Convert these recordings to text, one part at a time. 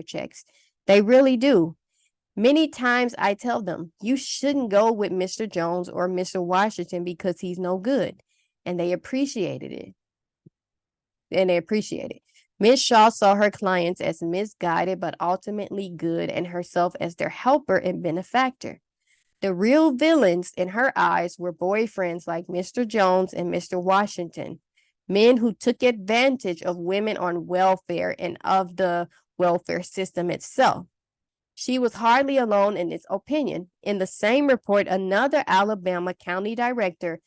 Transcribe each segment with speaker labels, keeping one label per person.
Speaker 1: checks. They really do. Many times I tell them, you shouldn't go with Mr. Jones or Mr. Washington because he's no good. And they appreciated it. Ms. Shaw saw her clients as misguided but ultimately good and herself as their helper and benefactor. The real villains in her eyes were boyfriends like Mr. Jones and Mr. Washington, men who took advantage of women on welfare and of the welfare system itself. She was hardly alone in this opinion. In the same report, another Alabama county director,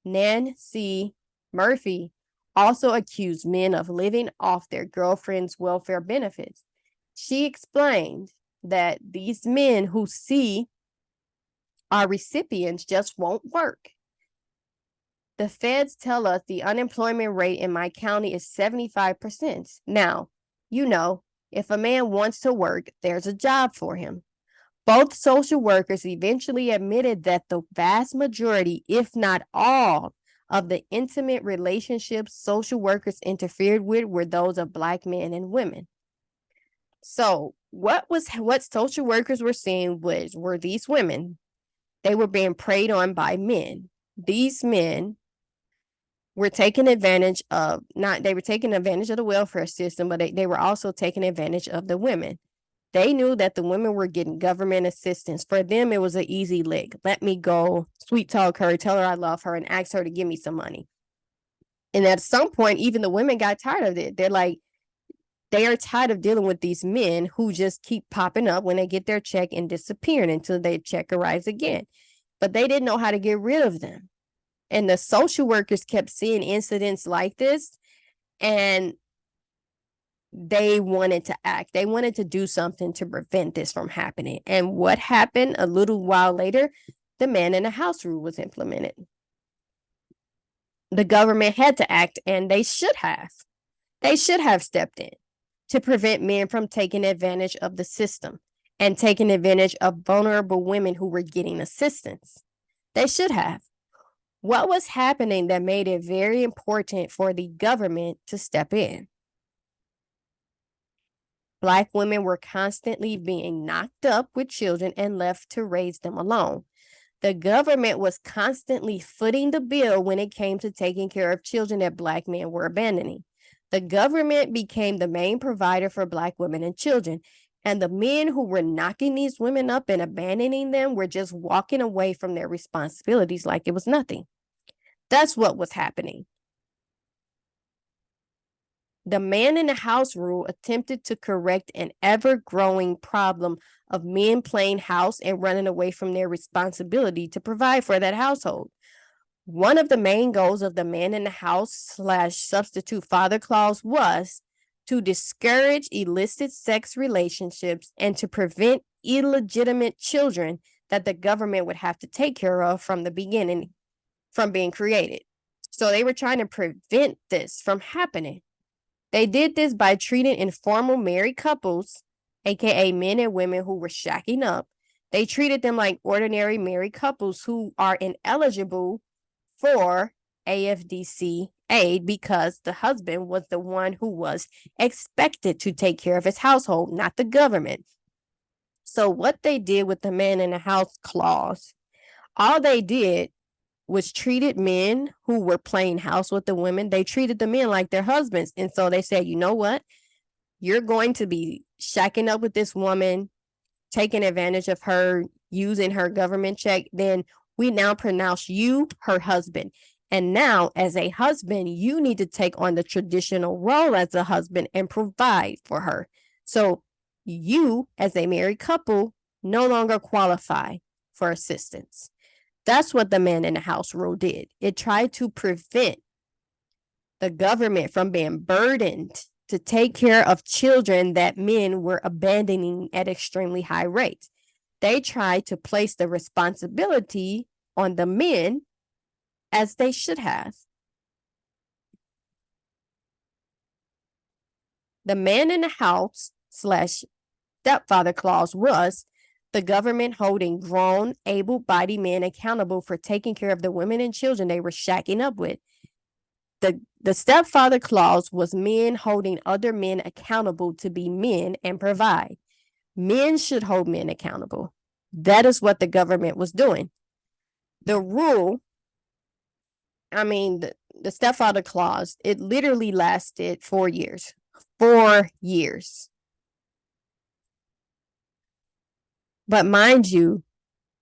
Speaker 1: Nancy Murphy, also accused men of living off their girlfriend's welfare benefits. She explained that these men who see our recipients just won't work. The feds tell us the unemployment rate in my county is 75%. Now, if a man wants to work, there's a job for him. Both social workers eventually admitted that the vast majority, if not all, of the intimate relationships social workers interfered with were those of Black men and women. So what social workers were seeing were these women. They were being preyed on by men. These men were taking advantage of, they were taking advantage of the welfare system, but they were also taking advantage of the women. They knew that the women were getting government assistance. For them, it was an easy lick. Let me go sweet talk her, tell her I love her, and ask her to give me some money. And at some point, even the women got tired of it. They're like, they are tired of dealing with these men who just keep popping up when they get their check and disappearing until their check arrives again. But they didn't know how to get rid of them. And the social workers kept seeing incidents like this, and they wanted to act. They wanted to do something to prevent this from happening. And what happened a little while later, the man in the house rule was implemented. The government had to act, and they should have. They should have stepped in to prevent men from taking advantage of the system and taking advantage of vulnerable women who were getting assistance. They should have. What was happening that made it very important for the government to step in? Black women were constantly being knocked up with children and left to raise them alone. The government was constantly footing the bill when it came to taking care of children that Black men were abandoning. The government became the main provider for Black women and children, and the men who were knocking these women up and abandoning them were just walking away from their responsibilities like it was nothing. That's what was happening. The man in the house rule attempted to correct an ever-growing problem of men playing house and running away from their responsibility to provide for that household. One of the main goals of the man in the house / substitute father clause was to discourage illicit sex relationships and to prevent illegitimate children that the government would have to take care of from the beginning from being created. So they were trying to prevent this from happening. They did this by treating informal married couples, aka men and women who were shacking up. They treated them like ordinary married couples who are ineligible for AFDC aid because the husband was the one who was expected to take care of his household, not the government. So what they did with the man in the house clause, all they did was treated men who were playing house with the women. They treated the men like their husbands. And so they said, you know what? You're going to be shacking up with this woman, taking advantage of her, using her government check. Then we now pronounce you her husband. And now, as a husband, you need to take on the traditional role as a husband and provide for her. So you, as a married couple, no longer qualify for assistance. That's what the man in the house rule did. It tried to prevent the government from being burdened to take care of children that men were abandoning at extremely high rates. They tried to place the responsibility on the men as they should have. The man in the house / stepfather clause was the government holding grown, able-bodied men accountable for taking care of the women and children they were shacking up with. The The stepfather clause was men holding other men accountable to be men and provide. Men should hold men accountable. That is what the government was doing. The rule, the stepfather clause, it literally lasted 4 years. 4 years. But mind you,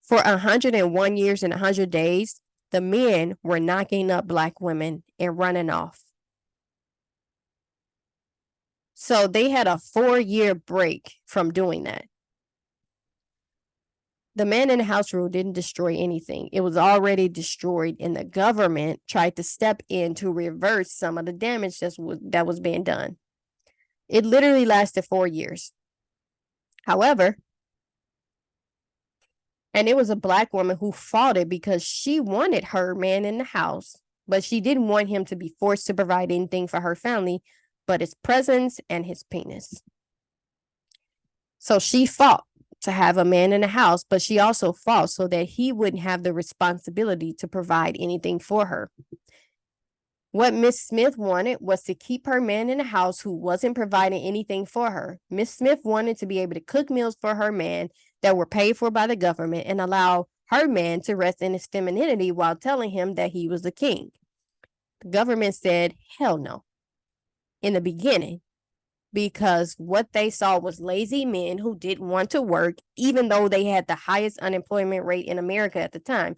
Speaker 1: for 101 years and 100 days, the men were knocking up Black women and running off. So they had a 4-year break from doing that. The man in the house rule didn't destroy anything. It was already destroyed, and the government tried to step in to reverse some of the damage that was being done. It literally lasted 4 years. However, and it was a Black woman who fought it because she wanted her man in the house, but she didn't want him to be forced to provide anything for her family but his presence and his penis. So she fought to have a man in the house, but she also fought so that he wouldn't have the responsibility to provide anything for her. What Miss Smith wanted was to keep her man in the house who wasn't providing anything for her. Miss Smith wanted to be able to cook meals for her man that were paid for by the government and allow her man to rest in his femininity while telling him that he was a king. The government said, hell no, in the beginning, because what they saw was lazy men who didn't want to work, even though they had the highest unemployment rate in America at the time.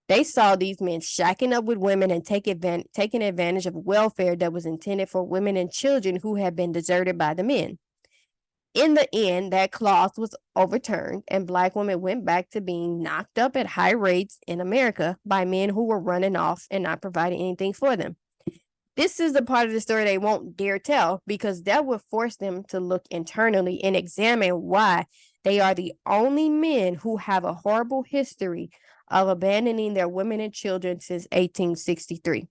Speaker 1: They saw these men shacking up with women and taking advantage of welfare that was intended for women and children who had been deserted by the men. In the end, that clause was overturned, and Black women went back to being knocked up at high rates in America by men who were running off and not providing anything for them. This is the part of the story they won't dare tell, because that would force them to look internally and examine why they are the only men who have a horrible history of abandoning their women and children since 1863.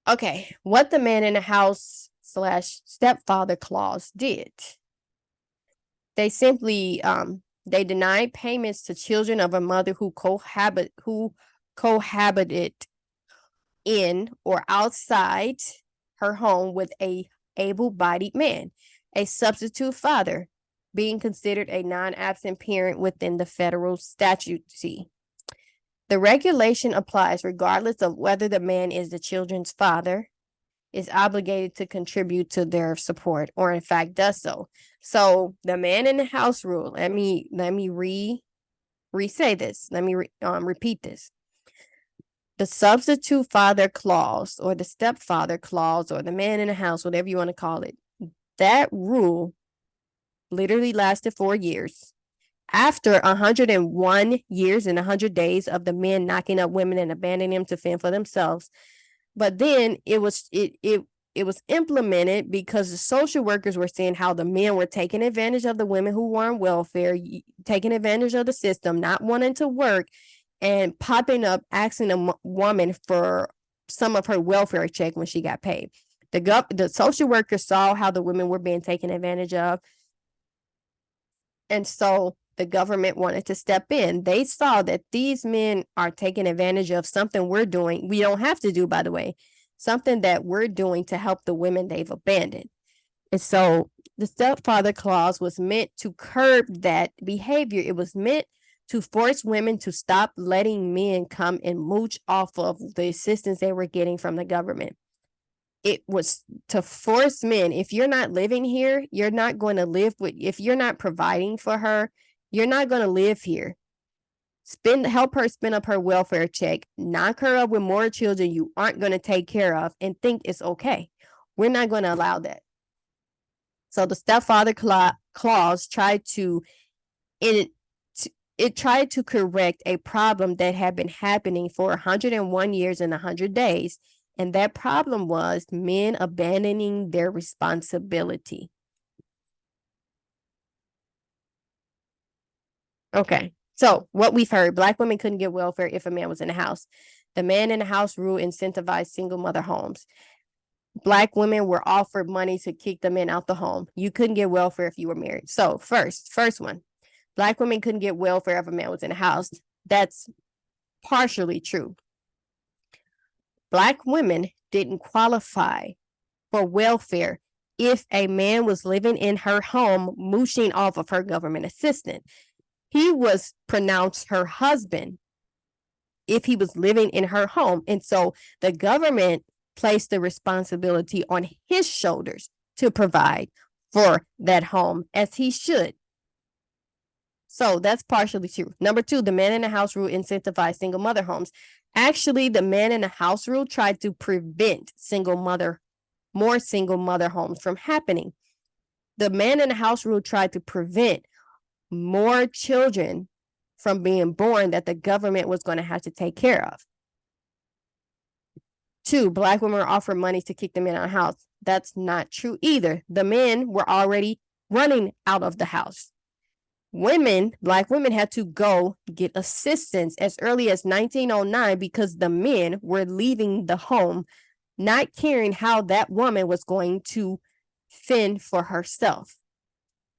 Speaker 1: Okay, what the man in the house / stepfather clause did. They simply they denied payments to children of a mother who cohabited in or outside her home with a able-bodied man, a substitute father, being considered a non-absent parent within the federal statute. The regulation applies regardless of whether the man is the children's father, is obligated to contribute to their support, or in fact does so. So the man in the house rule, let me re-say this. Let me repeat this. The substitute father clause, or the stepfather clause, or the man in the house, whatever you want to call it, that rule literally lasted 4 years. After 101 years and 100 days of the men knocking up women and abandoning them to fend for themselves. But then it was implemented because the social workers were seeing how the men were taking advantage of the women who were on welfare, taking advantage of the system, not wanting to work, and popping up, asking a woman for some of her welfare check when she got paid. The social workers saw how the women were being taken advantage of, and so the government wanted to step in. They saw that these men are taking advantage of something we're doing. We don't have to do, by the way, something that we're doing to help the women they've abandoned. And so the stepfather clause was meant to curb that behavior. It was meant to force women to stop letting men come and mooch off of the assistance they were getting from the government. It was to force men, if you're not living here, you're not going to live with, if you're not providing for her, you're not going to live here. Help her spend up her welfare check, knock her up with more children you aren't going to take care of, and think it's okay. We're not going to allow that. So the stepfather clause tried to correct a problem that had been happening for 101 years and 100 days. And that problem was men abandoning their responsibility. Okay, so what we've heard, Black women couldn't get welfare if a man was in the house. The man in the house rule incentivized single mother homes. Black women were offered money to kick the men out the home. You couldn't get welfare if you were married. So first one, Black women couldn't get welfare if a man was in the house. That's partially true. Black women didn't qualify for welfare if a man was living in her home mooching off of her government assistant. He was pronounced her husband if he was living in her home. And so the government placed the responsibility on his shoulders to provide for that home, as he should. So that's partially true. Number two, the man in the house rule incentivized single mother homes. Actually, the man in the house rule tried to prevent more single mother homes from happening. The man in the house rule tried to prevent more children from being born that the government was going to have to take care of. Two, Black women were offered money to kick the men out of the house. That's not true either. The men were already running out of the house. Black women had to go get assistance as early as 1909 because the men were leaving the home, not caring how that woman was going to fend for herself.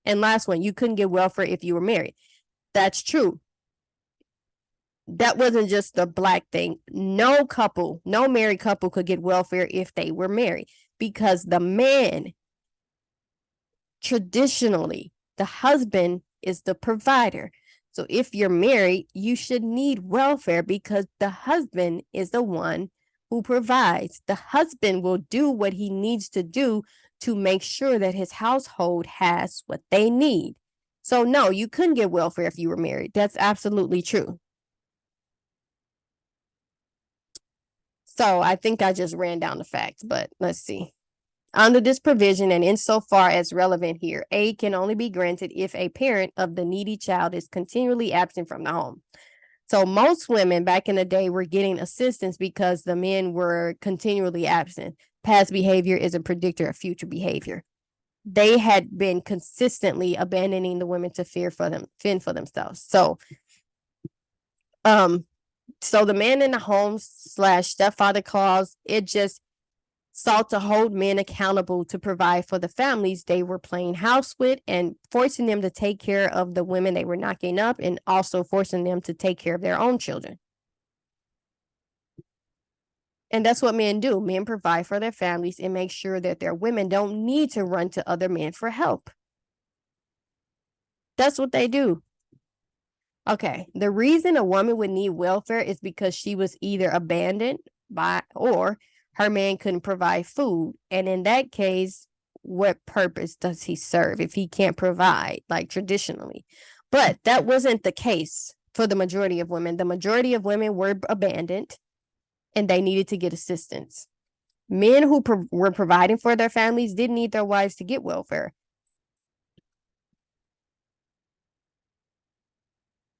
Speaker 1: And last one, you couldn't get welfare if you were married. That's true. That wasn't just a Black thing. No married couple could get welfare if they were married, because the man, traditionally, the husband is the provider. So if you're married, you should need welfare because the husband is the one who provides. The husband will do what he needs to do to make sure that his household has what they need. So no, you couldn't get welfare if you were married. That's absolutely true. So I think I just ran down the facts, but let's see. Under this provision, and insofar as relevant here, aid can only be granted if a parent of the needy child is continually absent from the home. So most women back in the day were getting assistance because the men were continually absent. Past behavior is a predictor of future behavior. They had been consistently abandoning the women to fend for themselves. So the man in the home / stepfather clause, it just sought to hold men accountable to provide for the families they were playing house with and forcing them to take care of the women they were knocking up, and also forcing them to take care of their own children. And that's what men do. Men provide for their families and make sure that their women don't need to run to other men for help. That's what they do. Okay, the reason a woman would need welfare is because she was either abandoned or her man couldn't provide food. And in that case, what purpose does he serve if he can't provide, like traditionally? But that wasn't the case for the majority of women. The majority of women were abandoned and they needed to get assistance. Men who were providing for their families didn't need their wives to get welfare.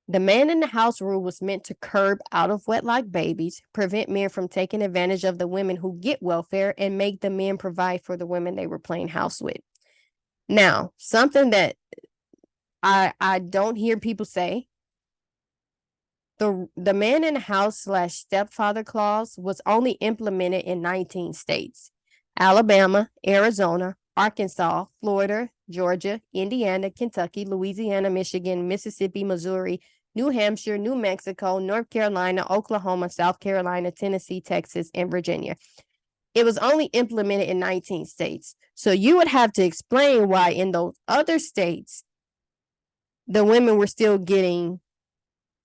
Speaker 1: The man in the house rule was meant to curb out of wedlock babies, prevent men from taking advantage of the women who get welfare, and make the men provide for the women they were playing house with. Now, something that I don't hear people say, the man in the house / stepfather clause was only implemented in 19 states: Alabama, Arizona, Arkansas, Florida, Georgia, Indiana, Kentucky, Louisiana, Michigan, Mississippi, Missouri, New Hampshire, New Mexico, North Carolina, Oklahoma, South Carolina, Tennessee, Texas, and Virginia. It was only implemented in 19 states. So you would have to explain why in those other states, the women were still getting,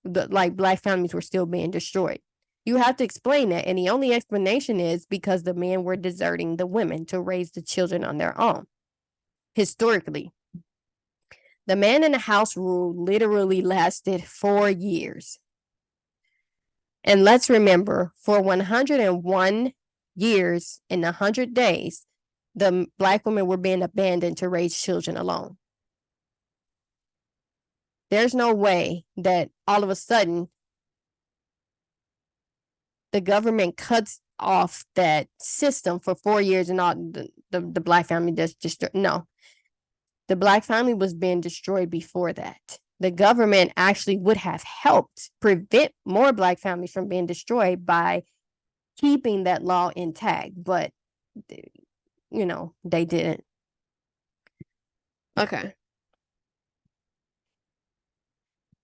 Speaker 1: Black families were still being destroyed. You have to explain that. And the only explanation is because the men were deserting the women to raise the children on their own. Historically, the man in the house rule literally lasted 4 years. And let's remember, for 101 years and 100 days, the Black women were being abandoned to raise children alone. There's no way that all of a sudden the government cuts off that system for 4 years and all the Black family just no. The Black family was being destroyed before that. The government actually would have helped prevent more Black families from being destroyed by keeping that law intact, but they didn't. Okay.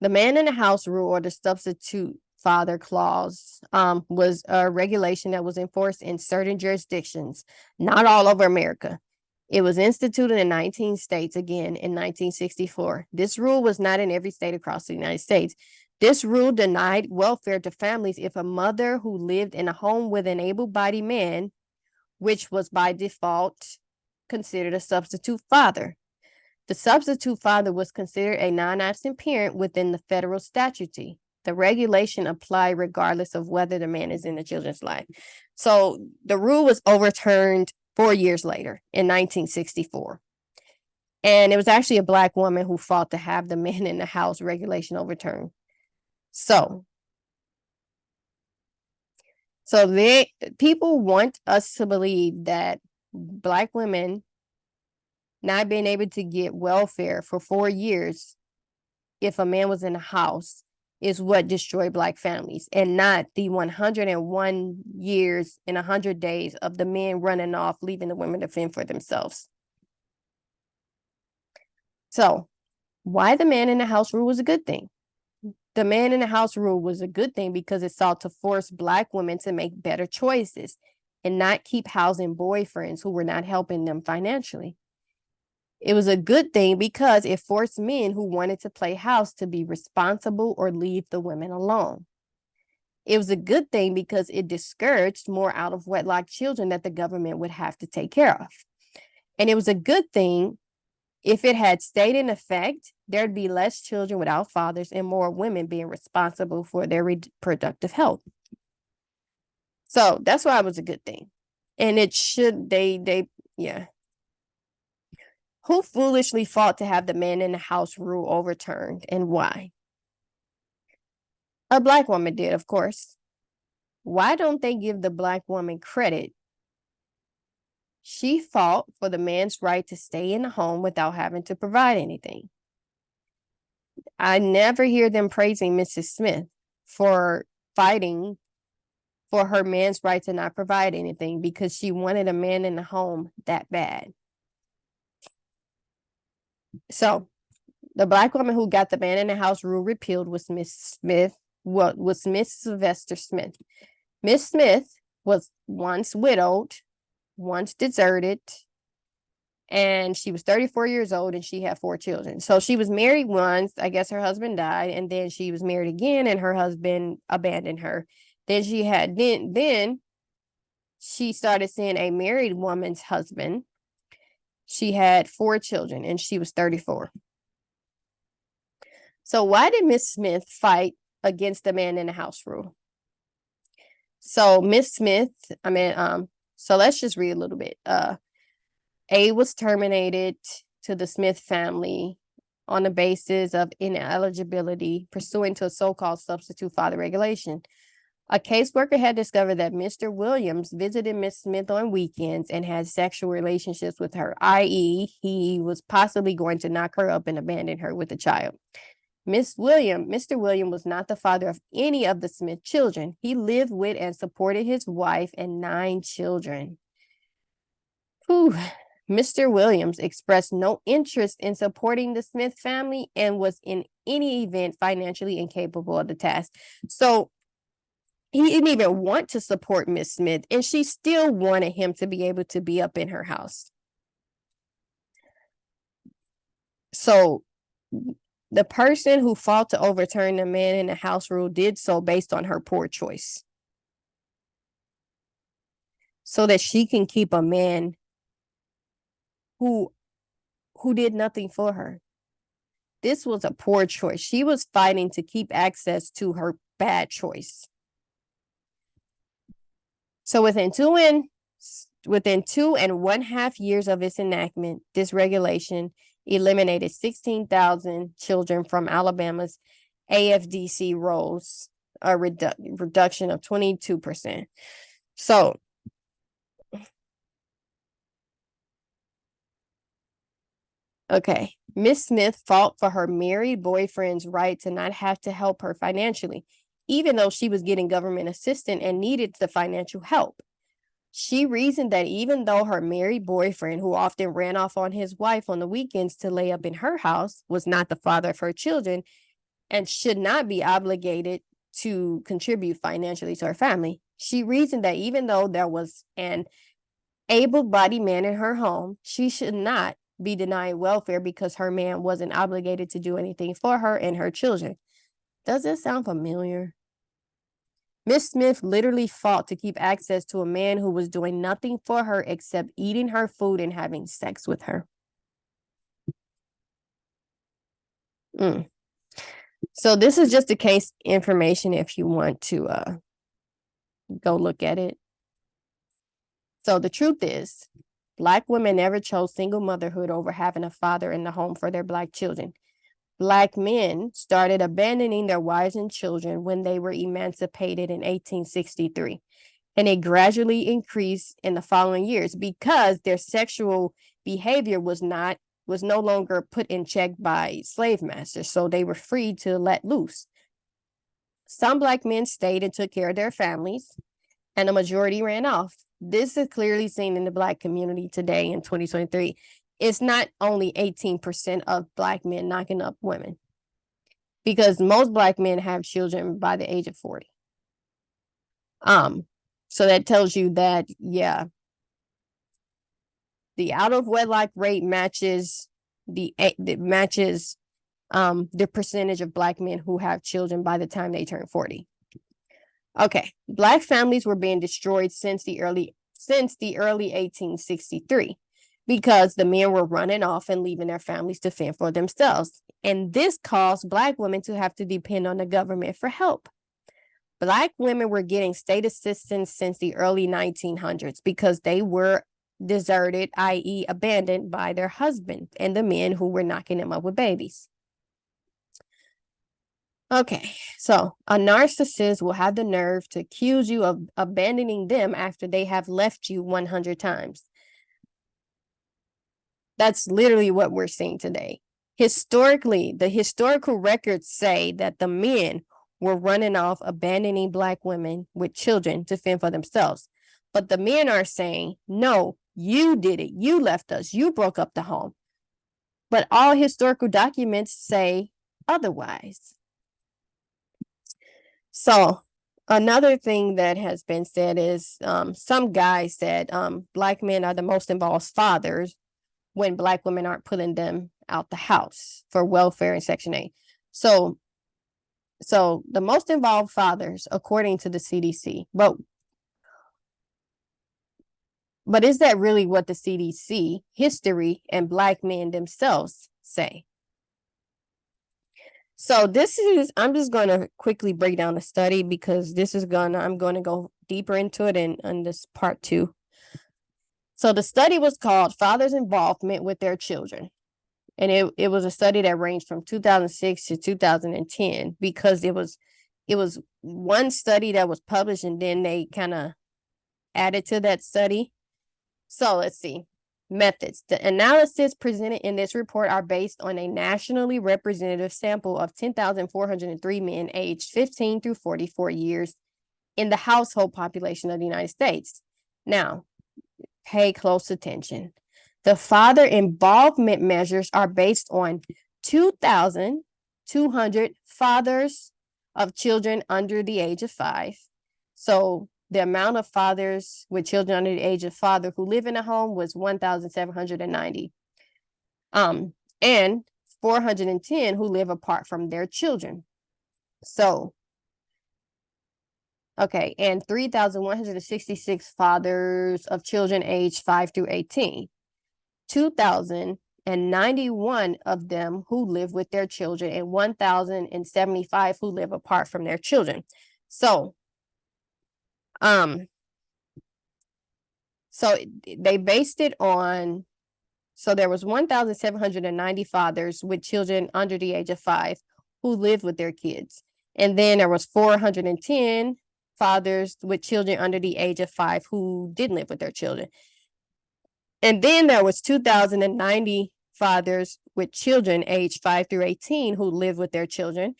Speaker 1: The man in the house rule, or the substitute father clause was a regulation that was enforced in certain jurisdictions, not all over America. It was instituted in 19 states again in 1964. This rule was not in every state across the United States. This rule denied welfare to families if a mother who lived in a home with an able-bodied man, which was by default considered a substitute father. The substitute father was considered a non-absent parent within the federal statute. The regulation applied regardless of whether the man is in the children's life. So the rule was overturned 4 years later in 1964. And it was actually a Black woman who fought to have the man in the house regulation overturned. So people want us to believe that Black women not being able to get welfare for 4 years if a man was in the house is what destroyed Black families, and not the 101 years and 100 days of the men running off, leaving the women to fend for themselves. So why the man in the house rule was a good thing? The man in the house rule was a good thing because it sought to force Black women to make better choices and not keep housing boyfriends who were not helping them financially. It was a good thing because it forced men who wanted to play house to be responsible or leave the women alone. It was a good thing because it discouraged more out of wedlock children that the government would have to take care of. And it was a good thing if it had stayed in effect, there'd be less children without fathers and more women being responsible for their reproductive health. So that's why it was a good thing. And it should, yeah. Who foolishly fought to have the man in the house rule overturned, and why? A Black woman did, of course. Why don't they give the Black woman credit? She fought for the man's right to stay in the home without having to provide anything. I never hear them praising Mrs. Smith for fighting for her man's right to not provide anything because she wanted a man in the home that bad. So the Black woman who got the man in the house rule repealed was Miss Sylvester Smith. Miss Smith was once widowed, once deserted, and she was 34 years old and she had 4 children. So she was married once. I guess her husband died, and then she was married again and her husband abandoned her. Then she started seeing a married woman's husband. She had 4 children and she was 34. So why did Miss Smith fight against the man in the house rule? So Miss Smith, so let's just read a little bit. A was terminated to the Smith family on the basis of ineligibility pursuant to a so-called substitute father regulation. A caseworker had discovered that Mr. Williams visited Miss Smith on weekends and had sexual relationships with her, i.e., he was possibly going to knock her up and abandon her with a child. Mr. Williams was not the father of any of the Smith children. He lived with and supported his wife and 9 children. Whew. Mr. Williams expressed no interest in supporting the Smith family and was in any event financially incapable of the task. So he didn't even want to support Miss Smith, and she still wanted him to be able to be up in her house. So the person who fought to overturn the man in the house rule did so based on her poor choice, so that she can keep a man who did nothing for her. This was a poor choice. She was fighting to keep access to her bad choice. So within 2.5 years of its enactment, this regulation eliminated 16,000 children from Alabama's AFDC rolls, a reduction of 22%. So okay, Miss Smith fought for her married boyfriend's right to not have to help her financially, even though she was getting government assistance and needed the financial help. She reasoned that even though her married boyfriend, who often ran off on his wife on the weekends to lay up in her house, was not the father of her children and should not be obligated to contribute financially to her family. She reasoned that even though there was an able-bodied man in her home, she should not be denied welfare because her man wasn't obligated to do anything for her and her children. Does this sound familiar? Miss Smith literally fought to keep access to a man who was doing nothing for her except eating her food and having sex with her. So this is just a case information if you want to go look at it. So the truth is, Black women never chose single motherhood over having a father in the home for their Black children. Black men started abandoning their wives and children when they were emancipated in 1863, and it gradually increased in the following years because their sexual behavior was no longer put in check by slave masters, so they were free to let loose. Some Black men stayed and took care of their families, and the majority ran off. This is clearly seen in the Black community today in 2023. It's not only 18% of Black men knocking up women, because most Black men have children by the age of 40. So that tells you that, yeah, the out of wedlock rate matches the percentage of Black men who have children by the time they turn 40. Okay, Black families were being destroyed since the early 1863 because the men were running off and leaving their families to fend for themselves. And this caused Black women to have to depend on the government for help. Black women were getting state assistance since the early 1900s because they were deserted, i.e. abandoned by their husband and the men who were knocking them up with babies. Okay, so a narcissist will have the nerve to accuse you of abandoning them after they have left you 100 times. That's literally what we're seeing today. Historically, the historical records say that the men were running off, abandoning Black women with children to fend for themselves. But the men are saying, no, you did it. You left us. You broke up the home. But all historical documents say otherwise. So another thing that has been said is some guys said Black men are the most involved fathers when Black women aren't pulling them out the house for welfare in Section 8. So the most involved fathers, according to the CDC, but is that really what the CDC, history, and Black men themselves say? So I'm just going to quickly break down the study because I'm going to go deeper into it in this part 2. So the study was called Fathers' Involvement with Their Children. And it was a study that ranged from 2006 to 2010 because it was one study that was published and then they kind of added to that study. So let's see. Methods. The analysis presented in this report are based on a nationally representative sample of 10,403 men aged 15 through 44 years in the household population of the United States. Now, pay close attention. The father involvement measures are based on 2,200 fathers of children under the age of 5. So the amount of fathers with children under the age of 5 who live in a home was 1,790. And 410 who live apart from their children. So, okay, and 3,166 fathers of children aged 5 through 18. 2,091 of them who live with their children and 1,075 who live apart from their children. So they based it on, so there was 1,790 fathers with children under the age of 5 who lived with their kids. And then there was 410 fathers with children under the age of 5 who didn't live with their children. And then there was 2,090 fathers with children aged 5 through 18 who lived with their children,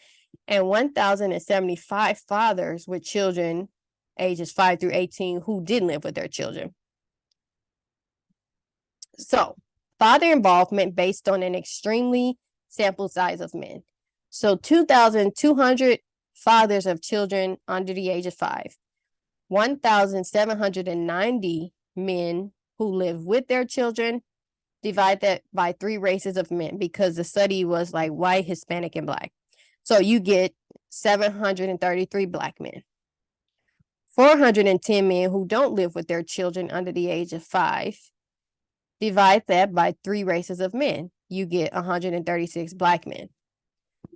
Speaker 1: and 1,075 fathers with children ages 5 through 18 who didn't live with their children. So, father involvement based on an extremely sample size of men. So 2,200 fathers of children under the age of 5. 1,790 men who live with their children. Divide that by 3 races of men, because the study was like white, Hispanic, and Black. So you get 733 Black men. 410 men who don't live with their children under the age of 5. Divide that by 3 races of men. You get 136 Black men.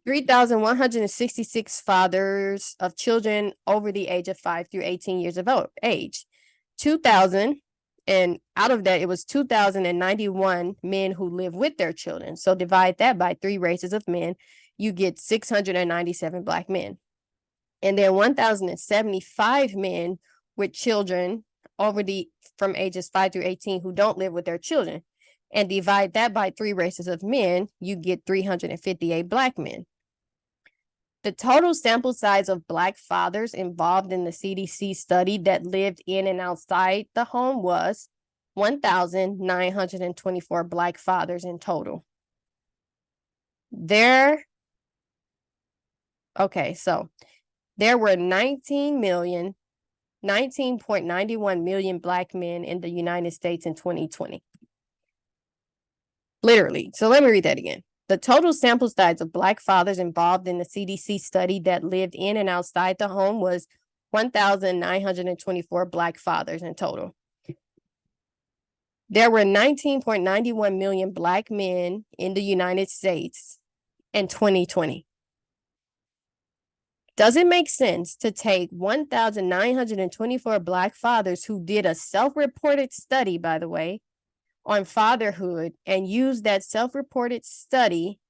Speaker 1: 3,166 fathers of children over the age of 5 through 18 years of age. 2,000, and out of that, it was 2,091 men who live with their children. So divide that by 3 races of men, you get 697 Black men. And then 1,075 men with children from ages 5 through 18 who don't live with their children. And divide that by 3 races of men, you get 358 Black men. The total sample size of Black fathers involved in the CDC study that lived in and outside the home was 1,924 Black fathers in total. There were 19.91 million Black men in the United States in 2020. Literally. So let me read that again. The total sample size of Black fathers involved in the CDC study that lived in and outside the home was 1,924 Black fathers in total. There were 19.91 million Black men in the United States in 2020. Does it make sense to take 1,924 Black fathers who did a self-reported study, by the way, on fatherhood, and use that self-reported study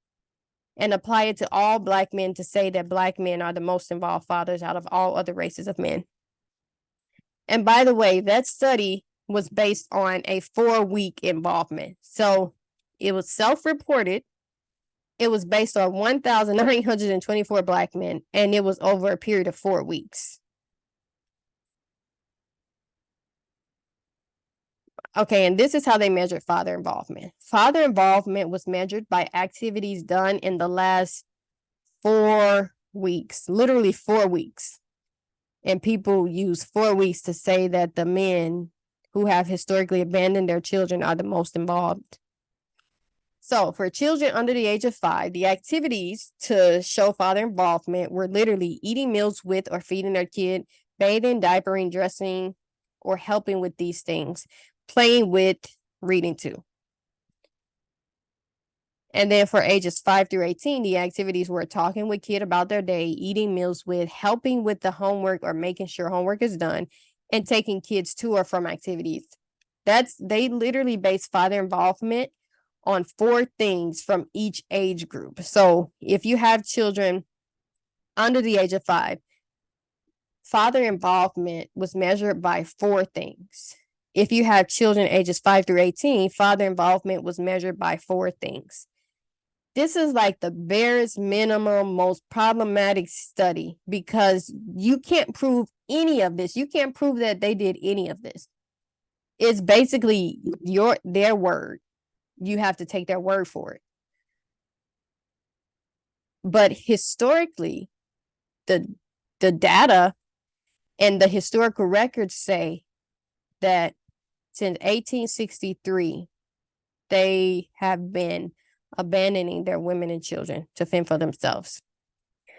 Speaker 1: and apply it to all Black men to say that Black men are the most involved fathers out of all other races of men? And by the way, that study was based on a 4-week involvement. So it was self-reported. It was based on 1,924 Black men, and it was over a period of 4 weeks. Okay, and this is how they measured father involvement. Father involvement was measured by activities done in the last 4 weeks, literally 4 weeks. And people use 4 weeks to say that the men who have historically abandoned their children are the most involved. So for children under the age of 5, the activities to show father involvement were literally eating meals with or feeding their kid, bathing, diapering, dressing, or helping with these things, playing with, reading to. And then for ages 5 through 18, the activities were talking with kid about their day, eating meals with, helping with the homework or making sure homework is done, and taking kids to or from activities. They literally base father involvement on 4 things from each age group. So if you have children under the age of 5, father involvement was measured by 4 things. If you have children ages 5 through 18, father involvement was measured by 4 things. This is like the barest minimum, most problematic study, because you can't prove any of this. You can't prove that they did any of this. It's basically their word. You have to take their word for it. But historically, the data and the historical records say that since 1863, they have been abandoning their women and children to fend for themselves.